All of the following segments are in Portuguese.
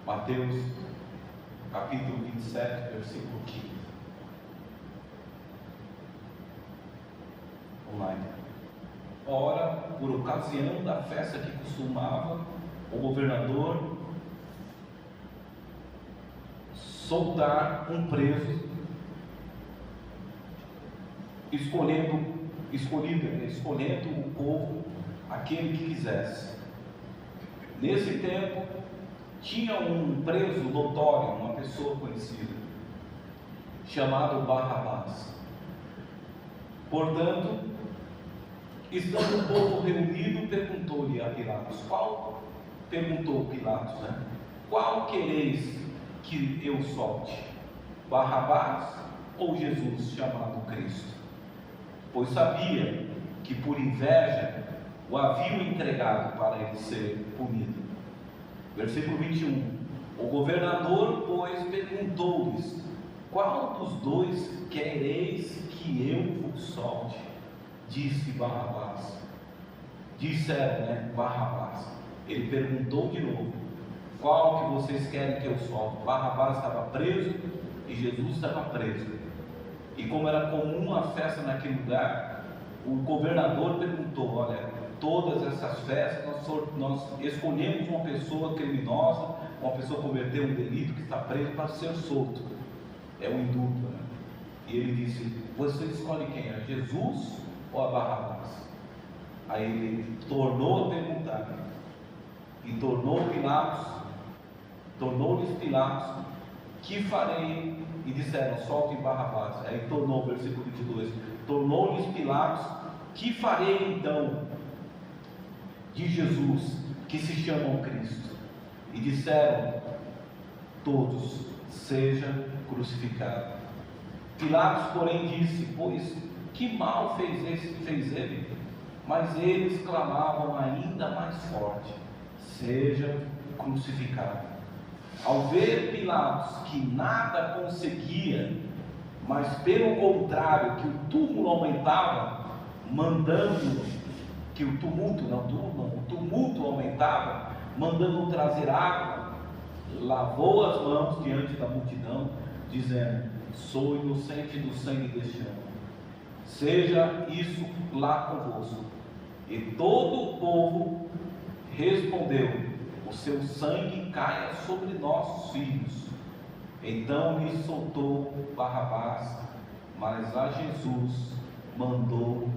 Mateus capítulo 27, versículo 15. Vamos lá então. Ora, por ocasião da festa que costumava o governador soltar um preso, escolhendo o povo, aquele que quisesse. Nesse tempo, tinha um preso notório, uma pessoa conhecida, chamado Barrabás. Portanto, estando o povo reunido, perguntou-lhe a Pilatos, perguntou Pilatos, qual quereis que eu solte? Barrabás ou Jesus chamado Cristo? Pois sabia que por inveja o haviam entregado para ele ser punido. Versículo 21. O governador, pois, perguntou-lhes, qual dos dois quereis que eu vos solte? Disse Barrabás. Disseram, Barrabás. Ele perguntou de novo, qual que vocês querem que eu solte? Barrabás estava preso e Jesus estava preso. E como era comum a festa naquele lugar, o governador perguntou, olha, todas essas festas nós escolhemos uma pessoa criminosa, uma pessoa que cometeu um delito, que está preso, para ser solto. É o indulto, E ele disse, você escolhe quem? A Jesus ou a Barrabás? Aí ele tornou a perguntar, e tornou-lhes Pilatos, que farei? E disseram, solte Barrabás. Aí tornou, versículo 22, tornou-lhes Pilatos, que farei então de Jesus, que se chama Cristo? E disseram todos, seja crucificado. Pilatos, porém, disse, pois que mal fez ele? Mas eles clamavam ainda mais forte, seja crucificado. Ao ver Pilatos que nada conseguia, mas pelo contrário, que o túmulo aumentava, mandando que o tumulto aumentava, mandando trazer água, lavou as mãos diante da multidão, dizendo, sou inocente do sangue deste homem, seja isso lá convosco. E todo o povo respondeu, o seu sangue caia sobre nossos filhos. Então lhe soltou Barrabás, mas a Jesus mandou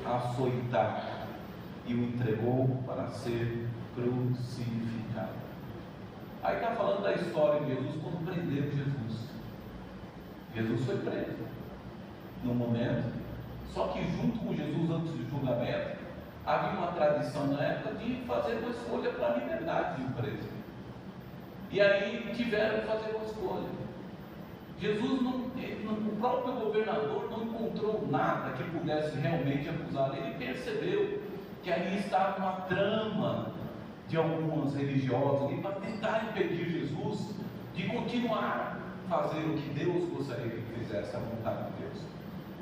açoitar e o entregou para ser crucificado. Aí está falando da história de Jesus quando prenderam Jesus. Jesus foi preso no momento, só que junto com Jesus, antes do julgamento, havia uma tradição na época de fazer uma escolha para a liberdade de um preso. E aí tiveram que fazer uma escolha. Jesus, o próprio governador não encontrou nada que pudesse realmente acusar. Ele percebeu que ali estava uma trama de algumas religiosas para tentar impedir Jesus de continuar a fazer o que Deus gostaria que ele fizesse, a vontade de Deus.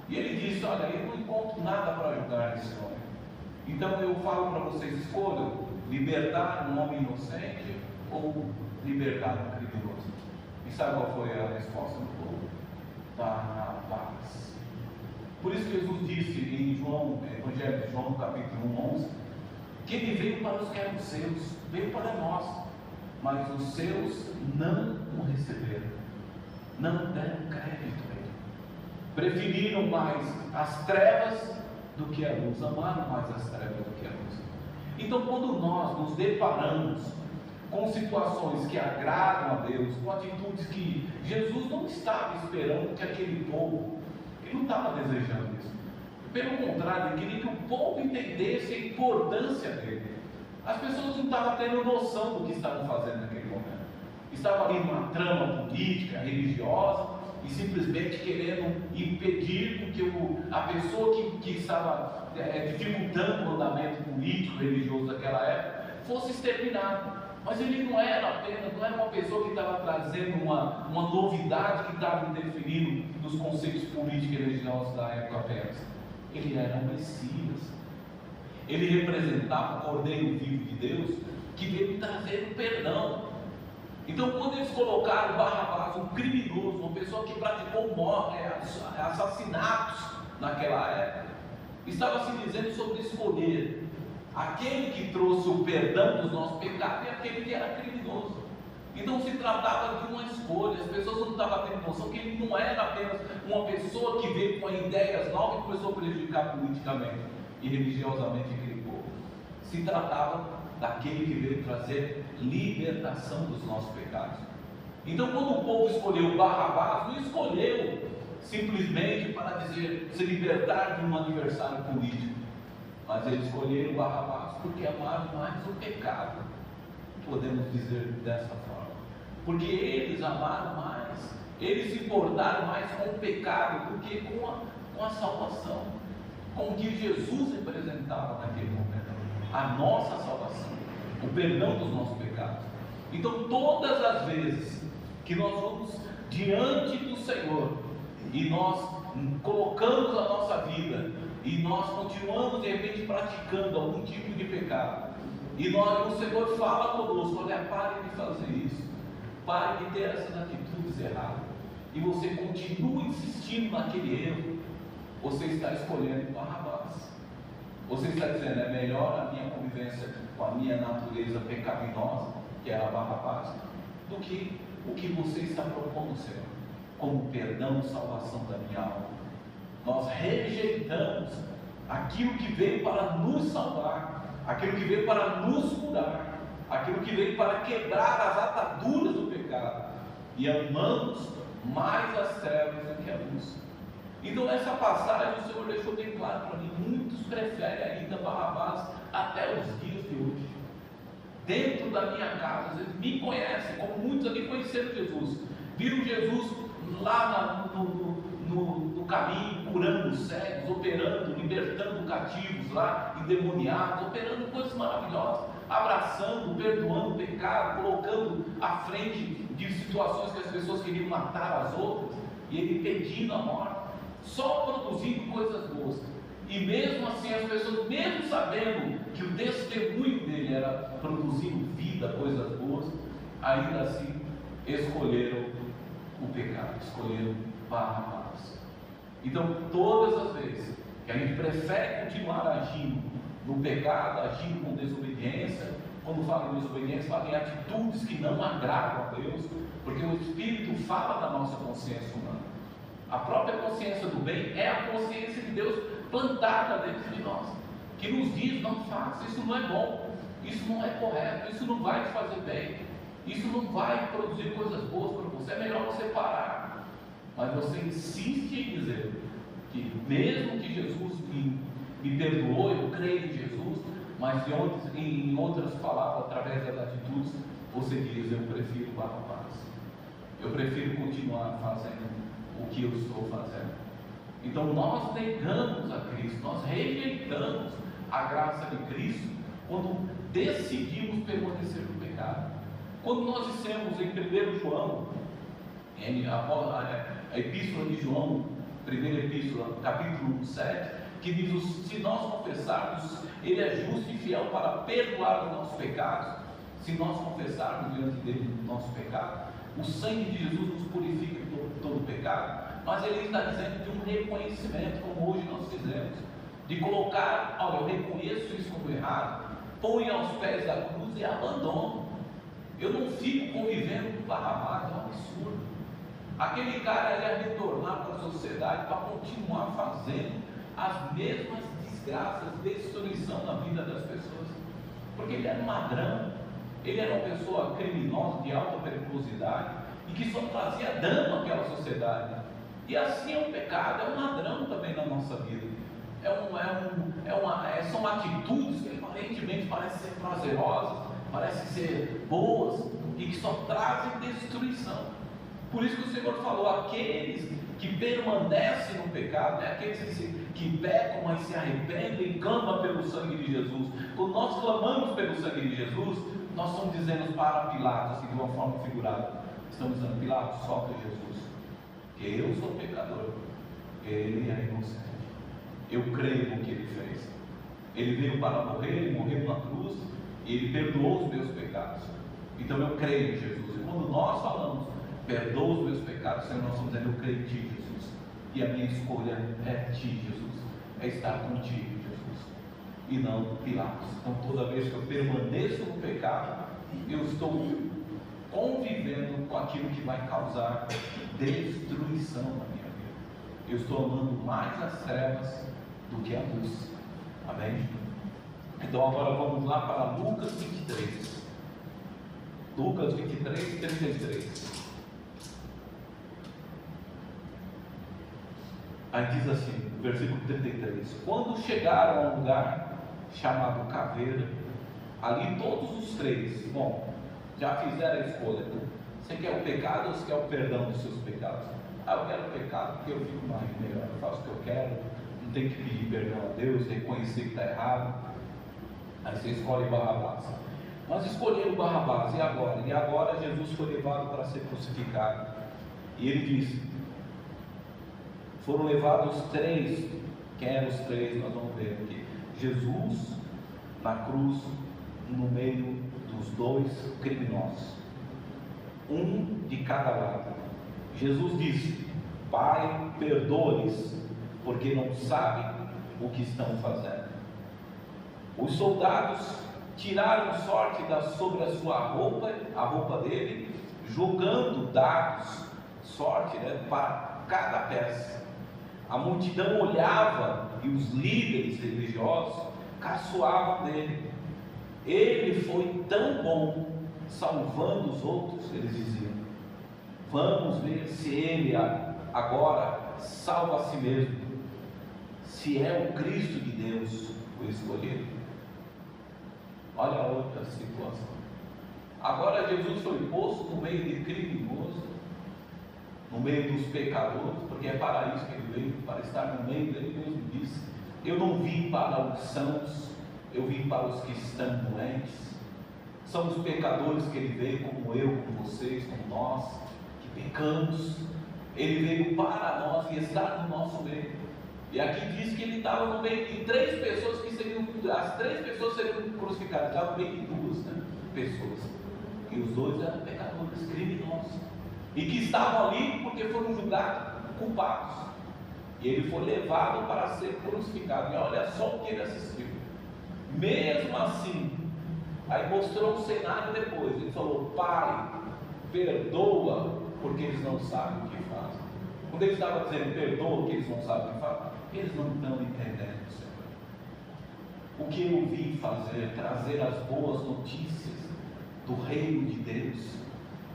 E ele disse, olha, eu não encontro nada para julgar esse homem. Então eu falo para vocês, escolham libertar um homem inocente ou libertar um criminoso. E sabe qual foi a resposta do povo? Barrabás. Por isso que Jesus disse em Evangelho de João, no capítulo 11, que ele veio para os que eram seus, veio para nós, mas os seus não o receberam, não deram crédito a ele, preferiram mais as trevas do que a luz, amaram mais as trevas do que a luz. Então, quando nós nos deparamos com situações que agradam a Deus, com atitudes que Jesus não estava esperando que aquele povo, ele não estava desejando isso, pelo contrário, ele queria que o povo entendesse a importância dele. As pessoas não estavam tendo noção do que estavam fazendo naquele momento, estavam ali numa trama política, religiosa, e simplesmente querendo impedir que a pessoa que estava dificultando o andamento político, religioso daquela época, fosse exterminada. Mas ele não era uma pessoa que estava trazendo uma novidade que estava interferindo nos conceitos políticos e religiosos da época apenas. Ele era o Messias. Ele representava o Cordeiro vivo de Deus, que veio trazer o perdão. Então, quando eles colocaram Barrabás, um criminoso, uma pessoa que praticou assassinatos naquela época, estava se dizendo sobre escolher aquele que trouxe o perdão dos nossos pecados e aquele que era criminoso. Então se tratava de uma escolha. As pessoas não estavam tendo noção que ele não era apenas uma pessoa que veio com ideias novas e começou a prejudicar politicamente e religiosamente aquele povo. Se tratava daquele que veio trazer libertação dos nossos pecados. Então, quando o povo escolheu Barrabás, não escolheu simplesmente para dizer se libertar de um adversário político, mas eles escolheram Barrabás porque amaram mais o pecado, podemos dizer dessa forma, porque eles amaram mais, eles se importaram mais com o pecado do que com a salvação, com o que Jesus representava naquele momento, a nossa salvação, o perdão dos nossos pecados. Então, todas as vezes que nós vamos diante do Senhor e nós colocamos a nossa vida e nós continuamos de repente praticando algum tipo de pecado, e o Senhor fala conosco: olha, pare de fazer isso, pare de ter essas atitudes erradas, e você continua insistindo naquele erro, você está escolhendo Barrabás. Você está dizendo: é melhor a minha convivência com a minha natureza pecaminosa, que era Barrabás, do que o que você está propondo, Senhor, como perdão e salvação da minha alma. Nós rejeitamos aquilo que veio para nos salvar, aquilo que veio para nos curar, aquilo que veio para quebrar as ataduras do pecado, e amamos mais as trevas do que a luz. Então, nessa passagem, o Senhor deixou bem claro para mim: muitos preferem ainda Barrabás até os dias de hoje. Dentro da minha casa, às vezes me conhecem, como muitos aqui conheceram Jesus, viram Jesus lá no caminho, curando cegos, operando, libertando cativos lá, endemoniados, operando coisas maravilhosas, abraçando, perdoando o pecado, colocando à frente de situações que as pessoas queriam matar as outras, e ele pedindo a morte, só produzindo coisas boas. E mesmo assim, as pessoas, mesmo sabendo que o testemunho dele era produzindo vida, coisas boas, ainda assim escolheram o pecado, escolheram Barrabás. Então, todas as vezes que a gente prefere continuar agindo no pecado, agindo com desobediência, quando fala em desobediência, fala em atitudes que não agradam a Deus, porque o Espírito fala da nossa consciência humana. A própria consciência do bem é a consciência de Deus plantada dentro de nós, que nos diz: não faça, isso não é bom, isso não é correto, isso não vai te fazer bem, isso não vai produzir coisas boas para você, é melhor você parar. Mas você insiste em dizer que mesmo que Jesus me perdoou, eu creio em Jesus, mas em outras palavras, através das atitudes, você diz: eu prefiro Barrabás, eu prefiro continuar fazendo o que eu estou fazendo. Então nós negamos a Cristo, nós rejeitamos a graça de Cristo quando decidimos permanecer no pecado. Quando nós dissemos em 1 João, a epístola de João, primeira epístola, capítulo 7, que diz: se nós confessarmos, Ele é justo e fiel para perdoar os nossos pecados. Se nós confessarmos diante dele o nosso pecado, o sangue de Jesus nos purifica de todo pecado. Mas ele está dizendo de um reconhecimento, como hoje nós fizemos, de colocar: olha, eu reconheço isso como errado, ponho aos pés da cruz e abandono. Eu não fico convivendo com Barrabás, é um absurdo. Aquele cara ia retornar para a sociedade para continuar fazendo as mesmas desgraças, destruição na vida das pessoas, porque ele era um ladrão, ele era uma pessoa criminosa, de alta periculosidade, e que só trazia dano àquela sociedade. E assim é um pecado, é um ladrão também na nossa vida. São atitudes que aparentemente parecem ser prazerosas, parecem ser boas, e que só trazem destruição. Por isso que o Senhor falou: aqueles que permanecem no pecado, aqueles que pecam, mas se arrependem e clamam pelo sangue de Jesus. Quando nós clamamos pelo sangue de Jesus, nós estamos dizendo para Pilatos, assim, de uma forma figurada, estamos dizendo: Pilatos, solta Jesus, que eu sou pecador, ele é inocente, eu creio no que ele fez, ele veio para morrer, ele morreu na cruz, ele perdoou os meus pecados, Então eu creio em Jesus. E quando nós falamos, perdoa os meus pecados, Senhor, nós estamos dizendo, eu creio em Ti, Jesus. E a minha escolha é Ti, Jesus. É estar contigo, Jesus. E não Pilatos. Então toda vez que eu permaneço no pecado, eu estou convivendo com aquilo que vai causar destruição na minha vida. Eu estou amando mais as trevas do que a luz. Amém? Então agora vamos lá para Lucas 23. Lucas 23, 33. Aí diz assim, versículo 33: quando chegaram a um lugar chamado Caveira, ali todos os três, bom, já fizeram a escolha. Você quer o pecado ou você quer o perdão dos seus pecados? Eu quero o pecado porque eu fico mais melhor, eu faço o que eu quero, não tenho que pedir perdão a Deus, reconhecer que está errado. Aí você escolhe Barrabás. Nós escolhemos Barrabás, e agora? E agora Jesus foi levado para ser crucificado. E ele disse: foram levados três. Quem eram os três? Nós vamos ver aqui. Jesus na cruz, no meio dos dois criminosos, um de cada lado. Jesus disse: Pai, perdoa-lhes, porque não sabem o que estão fazendo. Os soldados tiraram sorte sobre a sua roupa, a roupa dele, jogando dados, sorte, para cada peça. A multidão olhava e os líderes religiosos caçoavam dele. Ele foi tão bom salvando os outros, eles diziam. Vamos ver se ele agora salva a si mesmo, se é o Cristo de Deus, o escolhido. Olha a outra situação. Agora Jesus foi posto no meio de criminosos, no meio dos pecadores, porque é para isso que ele veio, para estar no meio dele. Mesmo disse: eu não vim para os sãos, eu vim para os que estão doentes. São os pecadores que ele veio, como eu, como vocês, como nós, que pecamos. Ele veio para nós e está no nosso meio. E aqui diz que ele estava no meio de três pessoas que seriam, as três pessoas seriam crucificadas, estava no meio de duas, pessoas. E os dois eram pecadores, criminosos, e que estavam ali porque foram julgados culpados. E ele foi levado para ser crucificado. E olha só o que ele assistiu. Mesmo assim, aí mostrou o cenário depois. Ele falou: Pai, perdoa, porque eles não sabem o que fazem. Quando ele estava dizendo perdoa, porque eles não sabem o que fazem, eles não estão entendendo, Senhor. O que eu vim fazer, trazer as boas notícias do reino de Deus.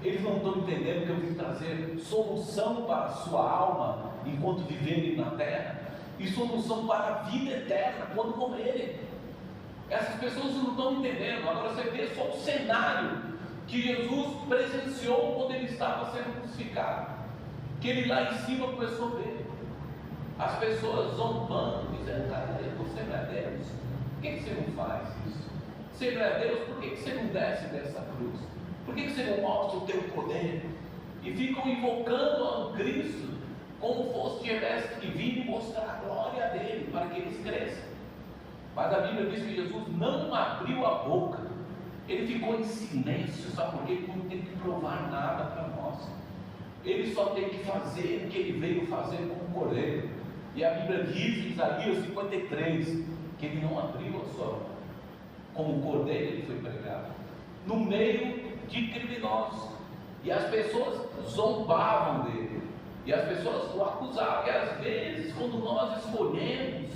Eles não estão entendendo que eu vim trazer solução para a sua alma enquanto viverem na terra, e solução para a vida eterna quando morrerem. Essas pessoas não estão entendendo. Agora você vê só o cenário que Jesus presenciou quando ele estava sendo crucificado, que ele lá em cima começou a ver as pessoas zombando, dizendo: cara, você não é Deus? Por que você não faz isso? Você não é Deus? Por que você não desce dessa cruz? Por que você não mostra o teu poder? E ficam invocando a Cristo como fosse tivesse que vir e mostrar a glória dele para que eles cresçam. Mas a Bíblia diz que Jesus não abriu a boca. Ele ficou em silêncio, sabe por quê? Ele não tem que provar nada para nós. Ele só tem que fazer o que ele veio fazer como cordeiro. E a Bíblia diz em Isaías 53 que ele não abriu a sua boca. Como cordeiro ele foi pregado no meio de criminosos, e as pessoas zombavam dele, e as pessoas o acusavam. E às vezes, quando nós escolhemos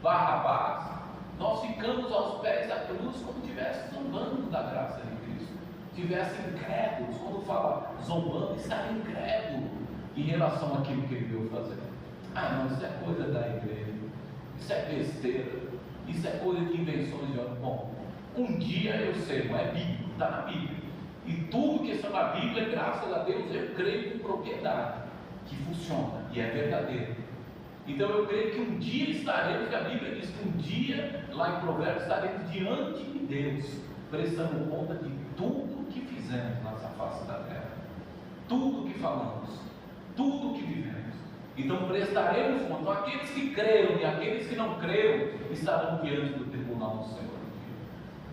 Barrabás, nós ficamos aos pés da cruz como se estivesse zombando da graça de Cristo, estivesse incrédulos. Quando fala zombando, está incrédulo em relação àquilo que ele veio fazer. Não, isso é coisa da igreja, isso é besteira, isso é coisa de invenções de homem. Bom, um dia eu sei, não é bíblico, está na Bíblia, e tudo que está na Bíblia, graças a Deus, eu creio com propriedade, que funciona e é verdadeiro. Então eu creio que um dia estaremos, que a Bíblia diz que um dia, lá em Provérbios, estaremos diante de Deus, prestando conta de tudo que fizemos nessa face da terra, tudo que falamos, tudo que vivemos. Então prestaremos conta. Aqueles que creram e aqueles que não creram estarão diante do tribunal do Senhor,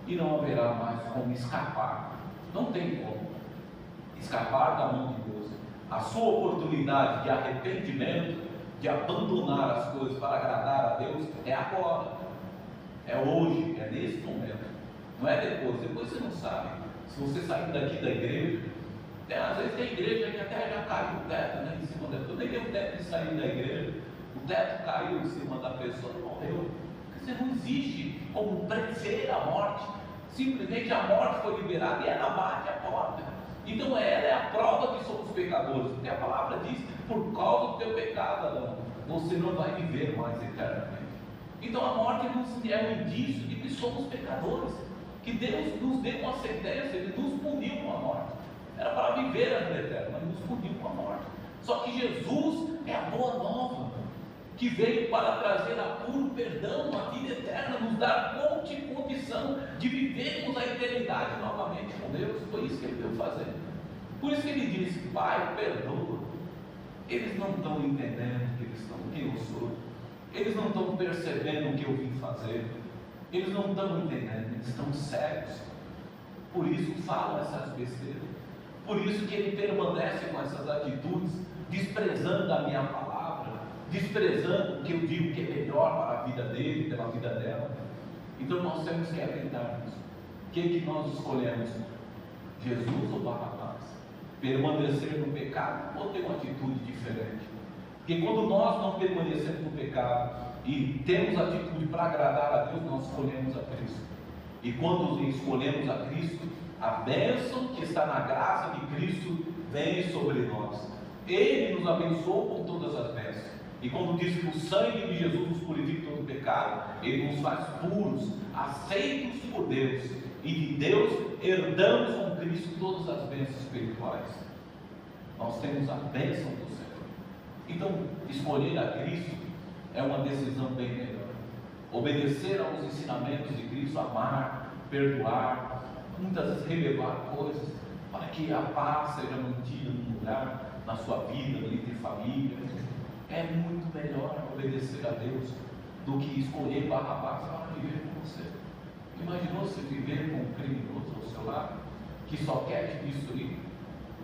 e não haverá mais como escapar Não tem como escapar da mão de Deus. A sua oportunidade de arrependimento, de abandonar as coisas para agradar a Deus, é agora, é hoje, é nesse momento. Não é depois. Depois você não sabe. Se você sair daqui da igreja, às vezes tem igreja que até já caiu o teto, né, em cima da pessoa. Eu nem deu tempo de sair da igreja, o teto caiu em cima da pessoa e morreu. Quer dizer, não existe como prever a morte. Simplesmente a morte foi liberada e ela bate a porta. Então ela é a prova que somos pecadores, porque a palavra diz: por causa do teu pecado, Adão, você não vai viver mais eternamente. Então a morte é um indício de que somos pecadores, que Deus nos deu uma sentença, Ele nos puniu com a morte. Era para viver a vida eterna, mas nos puniu com a morte. Só que Jesus é a boa nova, que veio para trazer a puro perdão, a vida eterna, nos dar condição de vivermos a eternidade novamente com Deus. Foi isso que Ele veio fazer. Por isso que Ele disse: Pai, perdoa. Eles não estão entendendo quem eu sou. Eles não estão percebendo o que eu vim fazer. Eles não estão entendendo, eles estão cegos. Por isso falam essas besteiras. Por isso que Ele permanece com essas atitudes, desprezando a minha palavra, desprezando o que eu digo que é melhor para a vida dele, pela vida dela. Então nós temos que atentar nisso. O que nós escolhemos? Jesus ou Barrabás? Permanecer no pecado ou ter uma atitude diferente? Porque quando nós não permanecemos no pecado e temos atitude para agradar a Deus, nós escolhemos a Cristo. E quando escolhemos a Cristo, a bênção que está na graça de Cristo vem sobre nós. Ele nos abençoou com todas as bênçãos. E quando diz que o sangue de Jesus nos purifica de todo pecado, Ele nos faz puros, aceitos por Deus. E de Deus herdamos com Cristo todas as bênçãos espirituais. Nós temos a bênção do Senhor. Então, escolher a Cristo é uma decisão bem melhor. Obedecer aos ensinamentos de Cristo, amar, perdoar, muitas vezes relevar coisas, para que a paz seja mantida num lugar, na sua vida, entre família. É muito melhor obedecer a Deus do que escolher Barrabás para viver com você. Imaginou você viver com um criminoso ao seu lado, que só quer te destruir?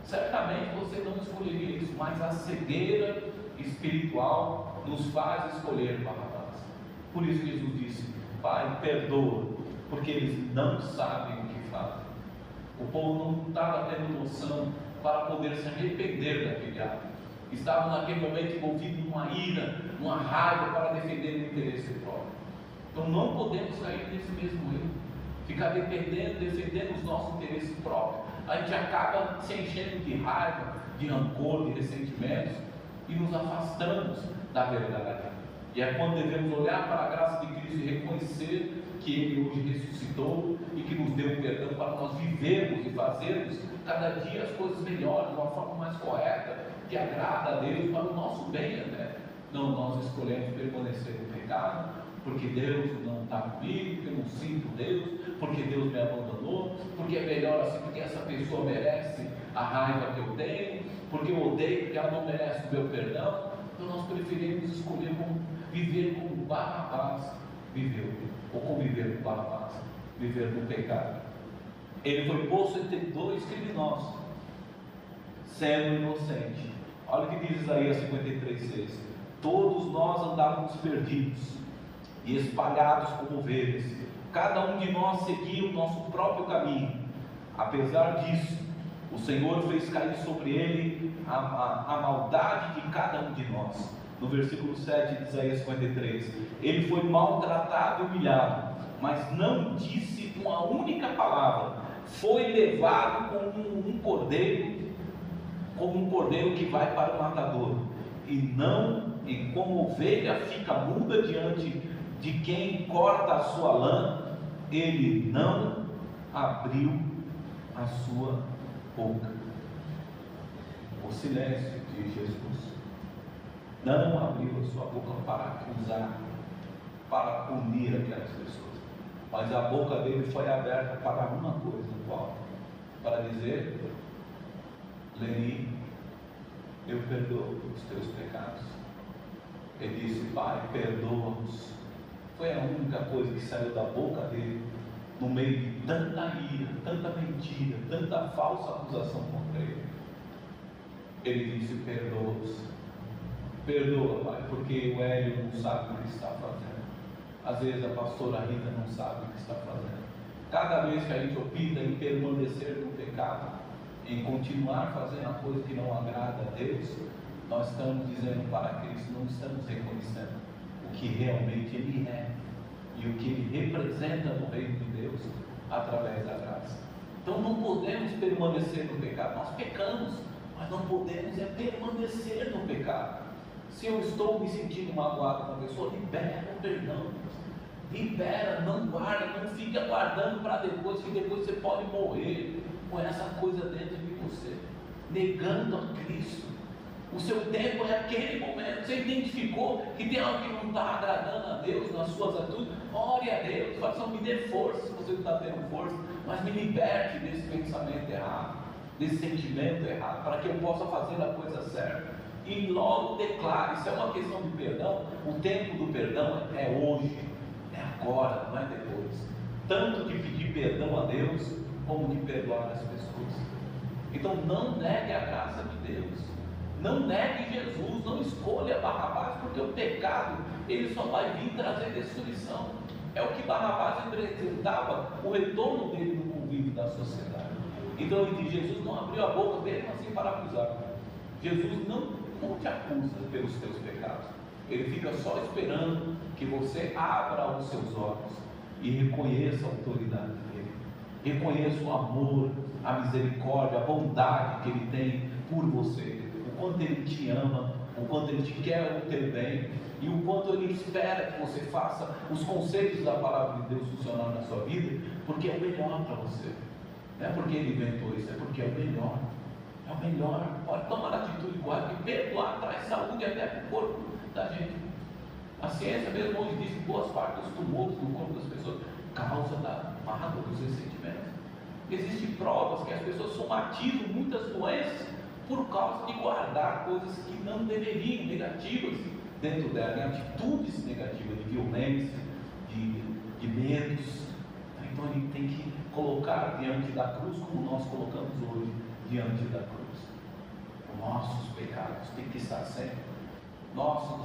Certamente você não escolheria isso, mas a cegueira espiritual nos faz escolher Barrabás. Por isso Jesus disse: Pai, perdoa, porque eles não sabem o que fazem. O povo não estava tendo noção para poder se arrepender daquele ato. Estavam naquele momento envolvidos numa ira, numa raiva para defender o interesse próprio. Então não podemos cair nesse mesmo erro, ficar defendendo os nossos interesses próprios. A gente acaba se enchendo de raiva, de rancor, de ressentimentos e nos afastamos da verdade. E é quando devemos olhar para a graça de Cristo e reconhecer que Ele hoje ressuscitou e que nos deu o perdão para nós vivermos e fazermos cada dia as coisas melhores, de uma forma mais correta, que agrada a Deus para o nosso bem até. Não, nós escolhemos permanecer no pecado, porque Deus não está comigo, porque eu não sinto Deus, porque Deus me abandonou, porque é melhor assim, porque essa pessoa merece a raiva que eu tenho, porque eu odeio, porque ela não merece o meu perdão. Então nós preferimos escolher viver como Barrabás viveu, ou conviver com Barrabás, viver no pecado. Ele foi posto entre dois criminosos, sendo inocente. Olha o que diz Isaías 53:6: todos nós andávamos perdidos e espalhados como ovelhas, cada um de nós seguia o nosso próprio caminho. Apesar disso, o Senhor fez cair sobre ele a maldade de cada um de nós. No versículo 7 de Isaías 53, ele foi maltratado e humilhado, mas não disse uma única palavra. Foi levado como um cordeiro que vai para o matador, e como ovelha fica muda diante de quem corta a sua lã, ele não abriu a sua boca. O silêncio de Jesus. Não abriu a sua boca para acusar, para punir aquelas pessoas, mas a boca dele foi aberta para uma coisa, qual? Para dizer: Leni, eu perdoo os teus pecados. Ele disse: Pai, perdoa-nos. Foi a única coisa que saiu da boca dele. no meio de tanta ira, tanta mentira, tanta falsa acusação contra ele, ele disse: perdoa-os, perdoa, Pai, porque o Hélio não sabe o que está fazendo. Às vezes a pastora Rita não sabe o que está fazendo. Cada vez que a gente opta em permanecer no pecado, em continuar fazendo a coisa que não agrada a Deus, nós estamos dizendo para Cristo, não estamos reconhecendo o que realmente Ele é e o que Ele representa no reino de Deus através da graça. Então não podemos permanecer no pecado. Nós pecamos, mas não podemos permanecer no pecado. Se eu estou me sentindo magoado com a pessoa, libera o perdão, libera, não guarda, não fica guardando para depois, que depois você pode morrer com essa coisa dentro de você, negando a Cristo. O seu tempo é aquele momento. Você identificou que tem algo que não está agradando a Deus nas suas atitudes, ore a Deus, faça, me dê força se você não está tendo força, mas me liberte desse pensamento errado, desse sentimento errado, para que eu possa fazer a coisa certa. E logo declare. Isso é uma questão de perdão. O tempo do perdão é hoje, é agora, não é depois. Tanto de pedir perdão a Deus, como de perdoar as pessoas. Então não negue a graça de Deus, não negue Jesus, não escolha Barrabás, porque o pecado, ele só vai vir trazer destruição. É o que Barrabás representava, o retorno dele no convívio da sociedade. Então ele diz: Jesus não abriu a boca dele assim para acusar. Jesus não te acusa pelos teus pecados, ele fica só esperando que você abra os seus olhos e reconheça a autoridade dele, reconheça o amor, a misericórdia, a bondade que ele tem por você, o quanto ele te ama, o quanto ele te quer o teu bem e o quanto ele espera que você faça os conceitos da palavra de Deus funcionar na sua vida, porque é o melhor para você. Não é porque ele inventou isso, é porque é o melhor. É o melhor. Pode tomar atitude igual, que perdoar traz saúde até para o corpo da gente. A ciência mesmo hoje diz que boas partes dos tumores do corpo das pessoas causa da mágoa, dos ressentimentos. Existem provas que as pessoas somatizam muitas doenças por causa de guardar coisas que não deveriam, negativas, dentro dela, em atitudes negativas, de violência, de medos. Então ele tem que colocar diante da cruz, como nós colocamos hoje diante da cruz. Os nossos pecados têm que estar sempre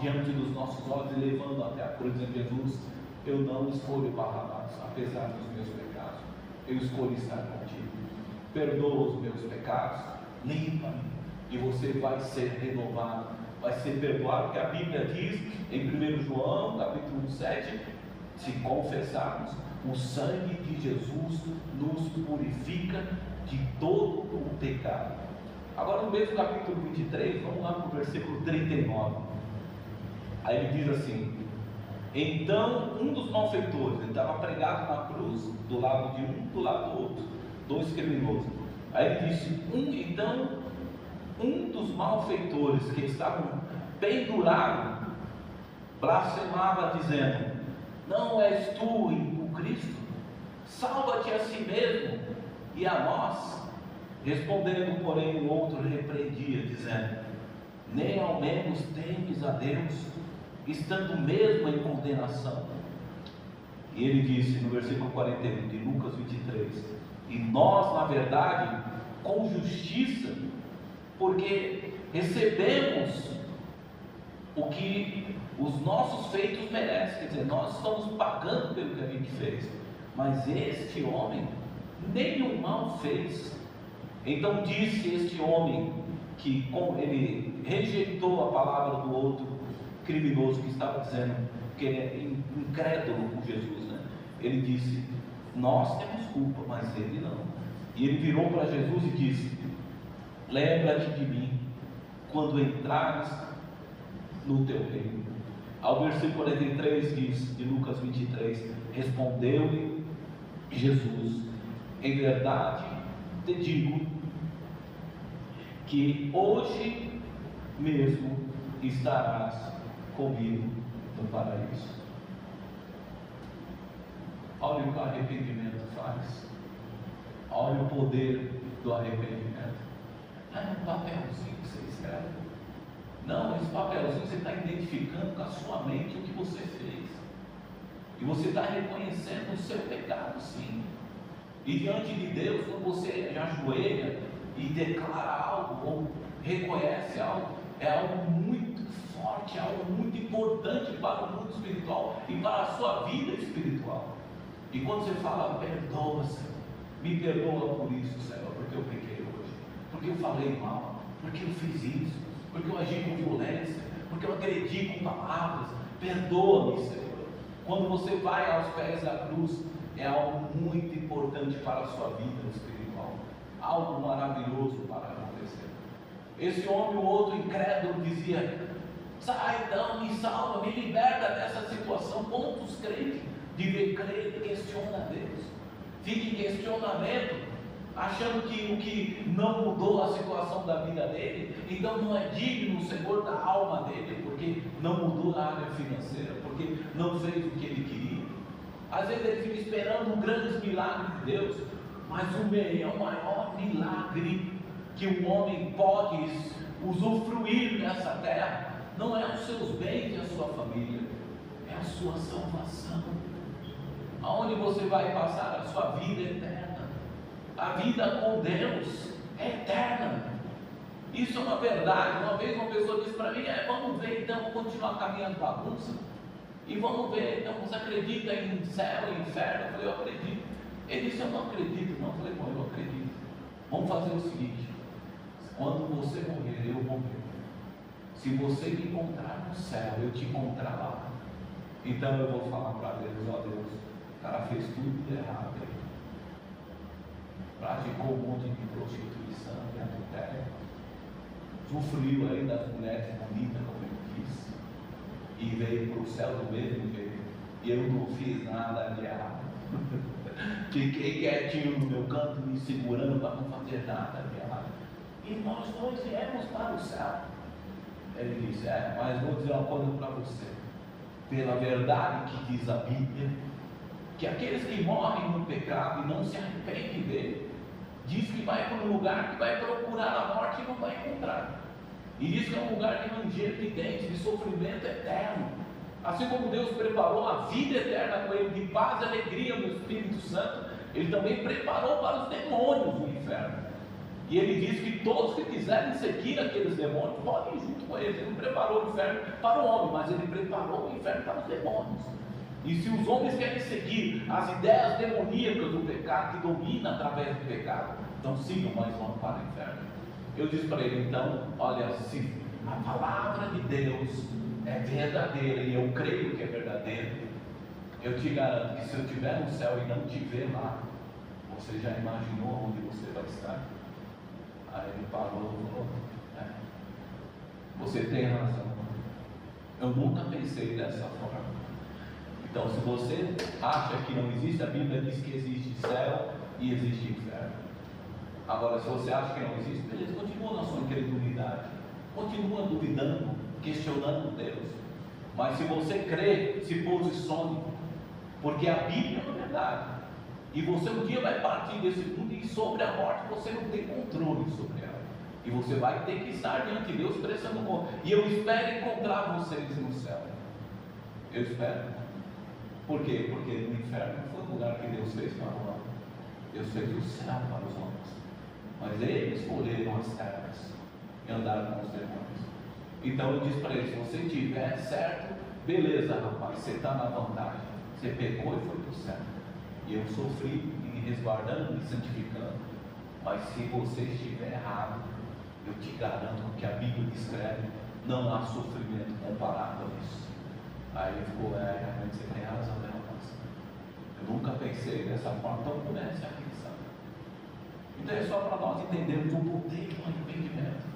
diante dos nossos olhos, e levando até a cruz, dizendo: Jesus, eu não escolho Barrabás, apesar dos meus pecados, eu escolho estar contigo. Perdoa os meus pecados, limpa-me, e você vai ser renovado, vai ser perdoado, porque a Bíblia diz em 1 João capítulo 7, se confessarmos, o sangue de Jesus nos purifica de todo o pecado. Agora no mesmo capítulo 23, vamos lá para o versículo 39. Aí ele diz assim: então um dos malfeitores, ele estava pregado na cruz, do lado de um, do lado do outro, dois criminosos. Aí ele disse: então um dos malfeitores que estavam pendurados blasfemava, dizendo: não és tu o Cristo? Salva-te a si mesmo e a nós. Respondendo, porém, o outro repreendia, dizendo: nem ao menos temes a Deus, estando mesmo em condenação. E ele disse no versículo 41 de Lucas 23: e nós, na verdade, com justiça, porque recebemos o que os nossos feitos merecem. Quer dizer, nós estamos pagando pelo que a gente fez, mas este homem nenhum mal fez. Então disse este homem, que como ele rejeitou a palavra do outro criminoso, que estava dizendo que ele é incrédulo com Jesus, né? Ele disse: nós temos culpa, mas ele não. E ele virou para Jesus e disse: lembra-te de mim quando entrares no teu reino. Ao versículo 43 diz, de Lucas 23: respondeu-lhe Jesus: em verdade te digo que hoje mesmo estarás comigo no paraíso. Olha o que o arrependimento faz. Olha o poder do arrependimento. Não é um papelzinho que você escreve. Não, esse papelzinho você está identificando com a sua mente o que você fez. E você está reconhecendo o seu pecado, sim. E diante de Deus, quando você ajoelha e declara algo, ou reconhece algo, é algo muito forte, é algo muito importante para o mundo espiritual e para a sua vida espiritual. E quando você fala, perdoa, Senhor, me perdoa por isso, Senhor, porque eu pequei hoje, porque eu falei mal, porque eu fiz isso, porque eu agi com violência, porque eu agredi com palavras, perdoa-me, Senhor. Quando você vai aos pés da cruz, é algo muito importante para a sua vida espiritual, algo maravilhoso para acontecer. Esse homem, o outro incrédulo, dizia, sai então, me salva, me liberta dessa situação. Quantos crentes devem crer e questiona a Deus? Fica em questionamento, achando que o que não mudou a situação da vida dele, então não é digno o Senhor da alma dele, porque não mudou a área financeira, porque não fez o que ele queria. Às vezes ele fica esperando um grande milagre de Deus, mas o maior milagre que um homem pode usufruir nessa terra não é os seus bens e a sua família, é a sua salvação. Aonde você vai passar a sua vida eterna, a vida com Deus é eterna. Isso é uma verdade. Uma vez uma pessoa disse para mim, vamos ver então, vamos continuar caminhando bagunça, e vamos ver, então você acredita em céu e inferno? Eu falei, eu acredito. Ele disse, eu não acredito não. Eu falei, bom, eu acredito. Vamos fazer o seguinte, quando você morrer, eu morrer. Se você me encontrar no céu, eu te encontrar lá, então eu vou falar para Deus, ó Deus, o cara fez tudo errado, praticou um monte de prostituição de adultério, sofreu aí das mulheres bonitas como eu quis, e veio para o céu do mesmo jeito, e eu não fiz nada de errado. Fiquei quietinho no meu canto, me segurando para não fazer nada de errado, e nós dois viemos para o céu. Ele disse, mas vou dizer uma coisa para você, pela verdade que diz a Bíblia, que aqueles que morrem no pecado e não se arrependem dele, diz que vai para um lugar que vai procurar a morte e não vai encontrar, e diz que é um lugar de ranger de dentes, de sofrimento eterno. Assim como Deus preparou a vida eterna com ele, de paz e alegria no Espírito Santo, ele também preparou para os demônios o inferno. E ele diz que todos que quiserem seguir aqueles demônios podem ir junto com eles. Ele não preparou o inferno para o homem, mas ele preparou o inferno para os demônios. E se os homens querem seguir as ideias demoníacas do pecado, que domina através do pecado, então sigam, mas vão para o inferno. Eu disse para ele, então, olha, se a palavra de Deus é verdadeira, e eu creio que é verdadeira, eu te garanto que se eu estiver no céu e não te ver lá, você já imaginou onde você vai estar? Aí ele parou e falou, você tem razão, eu nunca pensei dessa forma. Então, se você acha que não existe, a Bíblia diz que existe céu e existe inferno. Agora, se você acha que não existe, beleza, continua na sua incredulidade, continua duvidando, questionando Deus. Mas se você crê, se posicione, porque a Bíblia é uma verdade. E você um dia vai partir desse mundo, e sobre a morte você não tem controle sobre ela. E você vai ter que estar diante de Deus prestando conta. E eu espero encontrar vocês no céu. Eu espero. Por quê? Porque no inferno não foi o lugar que Deus fez para o homem. Deus fez o céu para os homens. Mas eles escolheram as terras e andaram com os demônios. Então eu disse para eles, se você estiver certo, beleza rapaz, você está na vantagem. Você pecou e foi para o céu. E eu sofri me resguardando, me santificando. Mas se você estiver errado, eu te garanto que a Bíblia descreve, não há sofrimento comparado a isso. Aí ele ficou, realmente você tem razão, né, rapaz? Eu nunca pensei dessa forma, então comece a pensar. Então é só para nós entendermos o poder do arrependimento.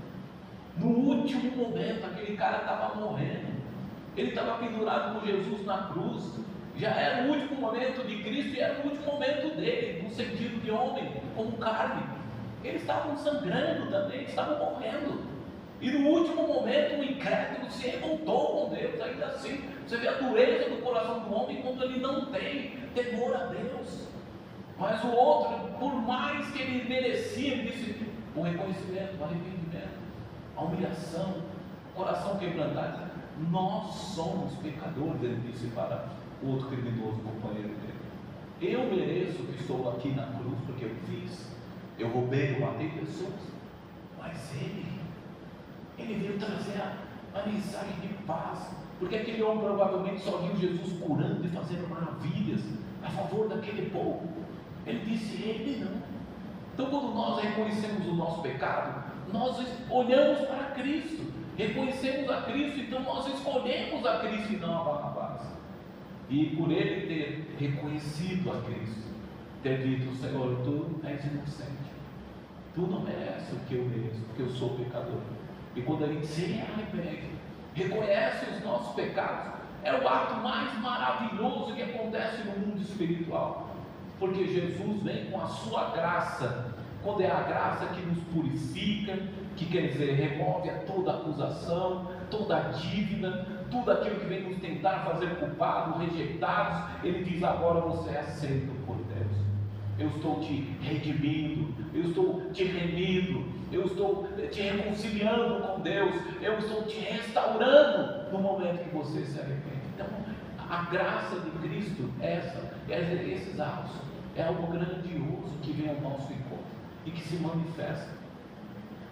No último momento, aquele cara estava morrendo, ele estava pendurado com Jesus na cruz. Já era o último momento de Cristo e era o último momento dele, no sentido de homem, como carne. Eles estavam sangrando também, eles estavam morrendo. E no último momento o incrédulo se revoltou com Deus. Ainda assim, você vê a dureza do coração do homem quando ele não tem temor a Deus. Mas o outro, por mais que ele merecia, ele disse, o reconhecimento, o arrependimento, a humilhação, o coração quebrantado. Nós somos pecadores, ele disse para o outro criminoso companheiro dele. Eu mereço que estou aqui na cruz porque eu fiz, eu roubei, eu matei pessoas, mas ele veio trazer a mensagem de paz, porque aquele homem provavelmente só viu Jesus curando e fazendo maravilhas a favor daquele povo. Ele disse, ele não. Então quando nós reconhecemos o nosso pecado, nós olhamos para Cristo, reconhecemos a Cristo, então nós escolhemos a Cristo e não a Barrabás. E por ele ter reconhecido a Cristo, ter dito, Senhor, tu és inocente, tu não mereces o que eu mereço, porque eu sou pecador. E quando a gente se arrepende, reconhece os nossos pecados, é o ato mais maravilhoso que acontece no mundo espiritual, porque Jesus vem com a sua graça. Quando é a graça que nos purifica, que quer dizer, remove toda acusação, toda a dívida, tudo aquilo que vem nos tentar fazer culpados, rejeitados, ele diz, agora você é aceito por Deus. Eu estou te redimindo, eu estou te remindo, eu estou te reconciliando com Deus, eu estou te restaurando no momento que você se arrepende. Então, a graça de Cristo, esses atos, é algo grandioso que vem ao nosso encontro e que se manifesta,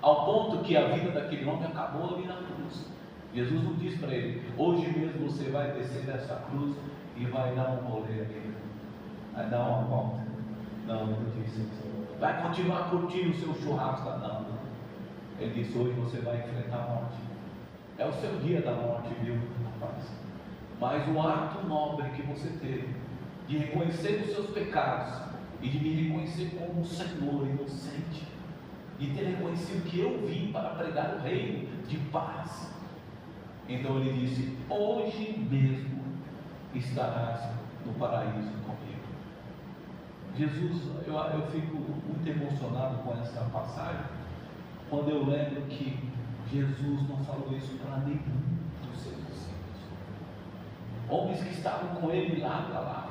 ao ponto que a vida daquele homem acabou ali na cruz. Jesus não disse para ele, hoje mesmo você vai descer dessa cruz e vai dar um rolê ali, vai dar uma volta. Não, ele disse, vai continuar curtindo o seu churrasco, não. Ele disse, hoje você vai enfrentar a morte. É o seu dia da morte, viu, rapaz? Mas o ato nobre que você teve, de reconhecer os seus pecados, e de me reconhecer como um Senhor inocente, de ter reconhecido que eu vim para pregar o reino de paz. Então ele disse, hoje mesmo estarás no paraíso comigo. Jesus, eu fico muito emocionado com essa passagem, quando eu lembro que Jesus não falou isso para nenhum dos seus discípulos. Homens que estavam com ele lado a lado,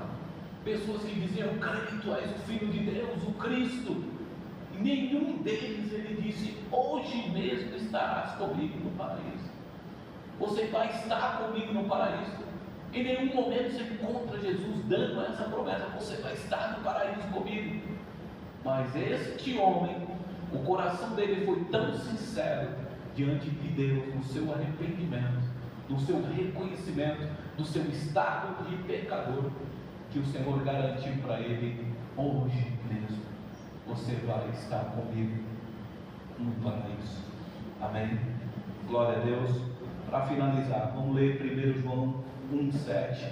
pessoas que diziam, creio, tu és o Filho de Deus, o Cristo, e nenhum deles ele disse, hoje mesmo estarás comigo no paraíso. Você vai estar comigo no paraíso. Em nenhum momento você encontra Jesus dando essa promessa, você vai estar no paraíso comigo. Mas este homem, o coração dele foi tão sincero diante de Deus, no seu arrependimento, no seu reconhecimento, do seu estado de pecador, que o Senhor garantiu para ele, hoje mesmo, você vai estar comigo no paraíso. Amém? Glória a Deus. Para finalizar, vamos ler 1 João 1,7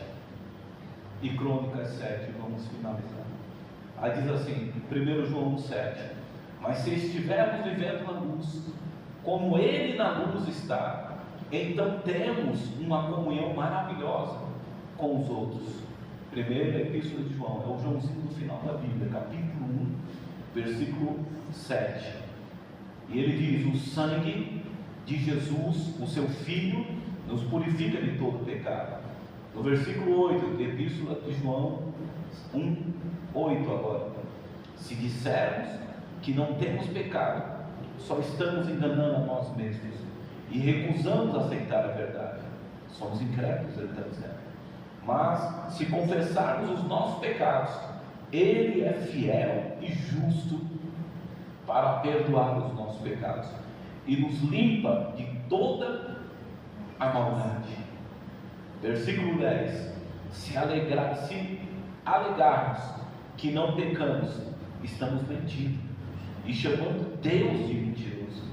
e Crônicas 7, vamos finalizar. Aí diz assim, 1 João 1,7, mas se estivermos vivendo na luz, como Ele na luz está, então temos uma comunhão maravilhosa com os outros. Primeira Epístola de João, é o Joãozinho do final da Bíblia, capítulo 1, versículo 7. E ele diz, o sangue de Jesus, o seu Filho, nos purifica de todo pecado. No versículo 8, Epístola de João 1, 8 agora. Se dissermos que não temos pecado, só estamos enganando a nós mesmos e recusamos aceitar a verdade. Somos incrédulos, ele está dizendo. Mas se confessarmos os nossos pecados, Ele é fiel e justo para perdoar os nossos pecados e nos limpa de toda a maldade. Versículo 10. Se alegarmos que não pecamos, estamos mentindo e chamando Deus de mentiroso,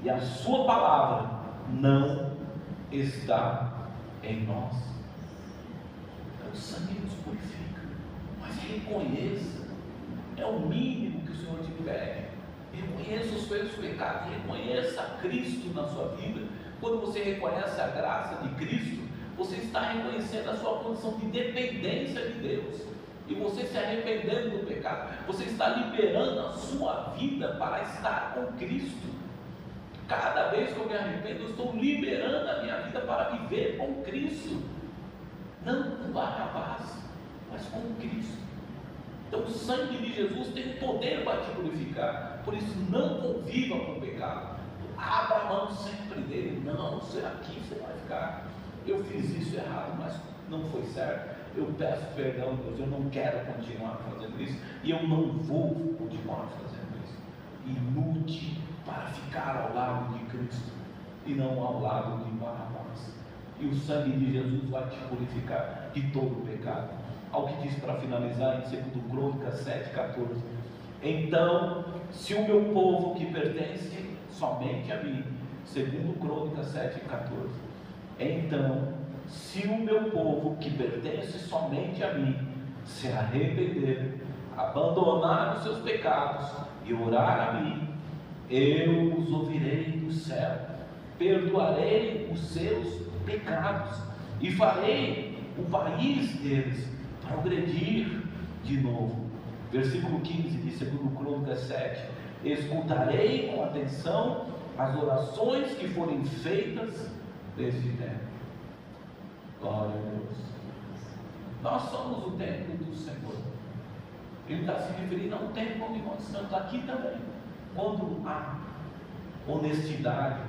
e a sua palavra não está em nós. O sangue nos purifica, mas reconheça, é o mínimo que o Senhor te pede. Reconheça os seus pecados, reconheça Cristo na sua vida. Quando você reconhece a graça de Cristo, você está reconhecendo a sua condição de dependência de Deus, e você se arrependendo do pecado, você está liberando a sua vida para estar com Cristo. Cada vez que eu me arrependo, eu estou liberando a minha vida para viver com Cristo. Não com Barrabás, mas com Cristo. Então o sangue de Jesus tem poder para te purificar. Por isso não conviva com o pecado. Abra a mão sempre dele. Não, será que você vai ficar? Eu fiz isso errado, mas não foi certo. eu peço perdão, Deus, eu não quero continuar fazendo isso, e eu não vou continuar fazendo isso. E lute para ficar ao lado de Cristo, e não ao lado de Barrabás. E o sangue de Jesus vai te purificar de todo o pecado. Ao que diz para finalizar em 2 Crônicas 7,14: então, se o meu povo que pertence somente a mim, 2 Crônicas 7,14, então, se o meu povo que pertence somente a mim se arrepender, abandonar os seus pecados e orar a mim, eu os ouvirei do céu, perdoarei os seus pecados e farei o país deles progredir de novo. Versículo 15 de 2 Crônicas 7: escutarei com atenção as orações que forem feitas neste templo. Glória a Deus. Nós somos o templo do Senhor. Ele está se referindo ao templo onde nós estamos aqui também. Quando há honestidade,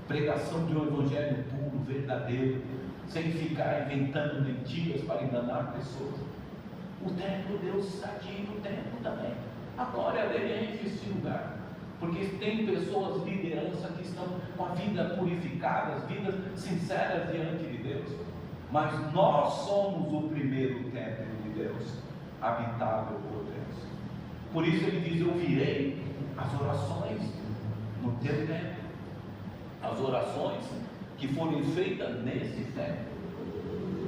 pregação de um evangelho puro, verdadeiro, sem ficar inventando mentiras para enganar pessoas, o templo, Deus está aqui no templo também. A glória dele enche esse lugar, porque tem pessoas, liderança, que estão com a vida purificada, vidas sinceras diante de Deus. Mas nós somos o primeiro templo de Deus, habitável por Deus. Por isso ele diz: eu virei as orações no teu templo, as orações que forem feitas nesse templo.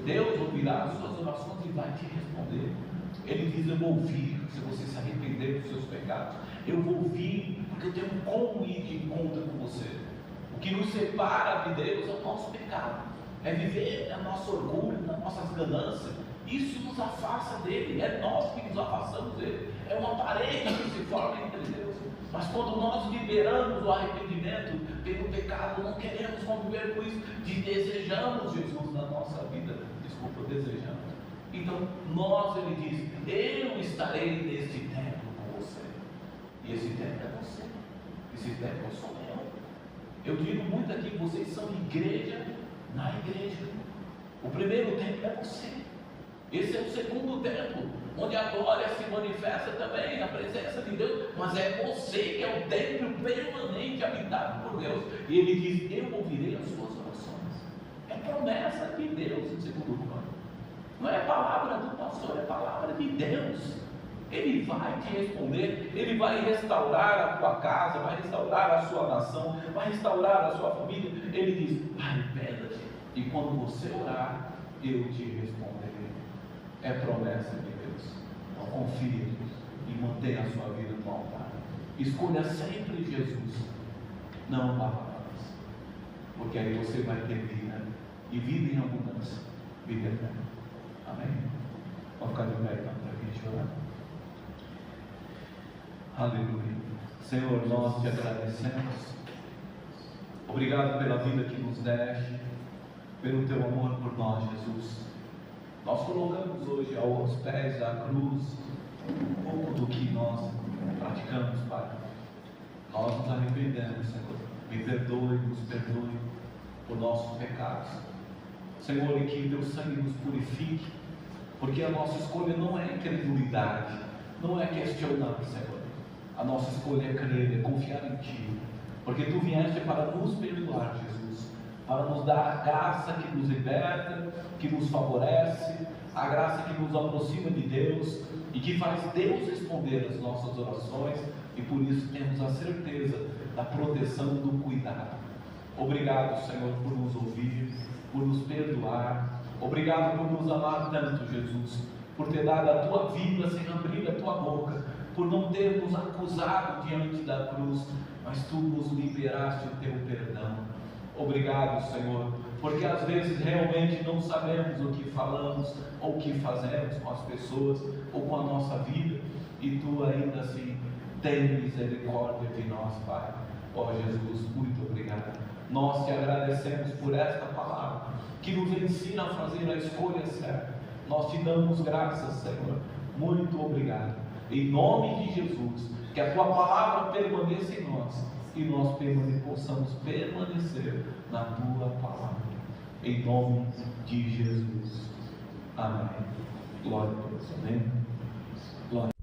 Deus ouvirá as suas orações e vai te responder. Ele diz: eu vou ouvir, se você se arrepender dos seus pecados, eu vou ouvir, porque eu tenho como ir de encontro com você. O que nos separa de Deus é o nosso pecado, é viver no nosso orgulho, nas nossas ganâncias. Isso nos afasta dele, é nós que nos afastamos dele, é uma parede que se forma entre Deus. Mas quando nós liberamos o arrependimento pelo pecado, não queremos conviver com isso, desejamos Jesus na nossa vida. Desejamos. Então ele diz: eu estarei neste templo com você. E esse templo é você, esse templo sou eu. Eu digo muito aqui: vocês são igreja na igreja. O primeiro templo é você. Esse é o segundo templo, onde a glória se manifesta também, a presença de Deus. Mas é você que é o templo permanente, habitado por Deus. E ele diz: eu ouvirei as suas orações. É promessa de Deus em segundo plano. Não é palavra do pastor, é palavra de Deus. Ele vai te responder, ele vai restaurar a tua casa, vai restaurar a sua nação, vai restaurar a sua família. Ele diz: arrependa-te, e quando você orar, eu te responderei. É promessa de Deus. Então confie e mantenha a sua vida no altar. Escolha sempre Jesus, não Barrabás, porque aí você vai ter vida, e vida em abundância, vida eterna. Amém? Vamos ficar de pé então para a gente orar. Aleluia. Senhor, nós te agradecemos. Obrigado pela vida que nos deste, pelo teu amor por nós, Jesus. Nós colocamos hoje aos pés da cruz um pouco do que nós praticamos, Pai. Nós nos arrependemos, Senhor. Me perdoe, nos perdoe por nossos pecados, Senhor, e que teu sangue nos purifique, porque a nossa escolha não é incredulidade, não é questionar, Senhor. A nossa escolha é crer, é confiar em Ti, porque Tu vieste para nos perdoar, Jesus, para nos dar a graça que nos liberta, que nos favorece, a graça que nos aproxima de Deus e que faz Deus responder as nossas orações, e por isso temos a certeza da proteção, do cuidado. Obrigado, Senhor, por nos ouvir, por nos perdoar. Obrigado por nos amar tanto, Jesus, por ter dado a Tua vida sem abrir a Tua boca, por não ter nos acusado diante da cruz, mas Tu nos liberaste o Teu perdão. Obrigado, Senhor, porque às vezes realmente não sabemos o que falamos ou o que fazemos com as pessoas ou com a nossa vida, e Tu ainda assim tem misericórdia de nós, Pai. Ó Jesus, muito obrigado. Nós te agradecemos por esta palavra que nos ensina a fazer a escolha certa. Nós te damos graças, Senhor. Muito obrigado. Em nome de Jesus, que a Tua palavra permaneça em nós e nós possamos permanecer na Tua palavra. Em nome de Jesus. Amém. Glória a Deus, amém? Glória.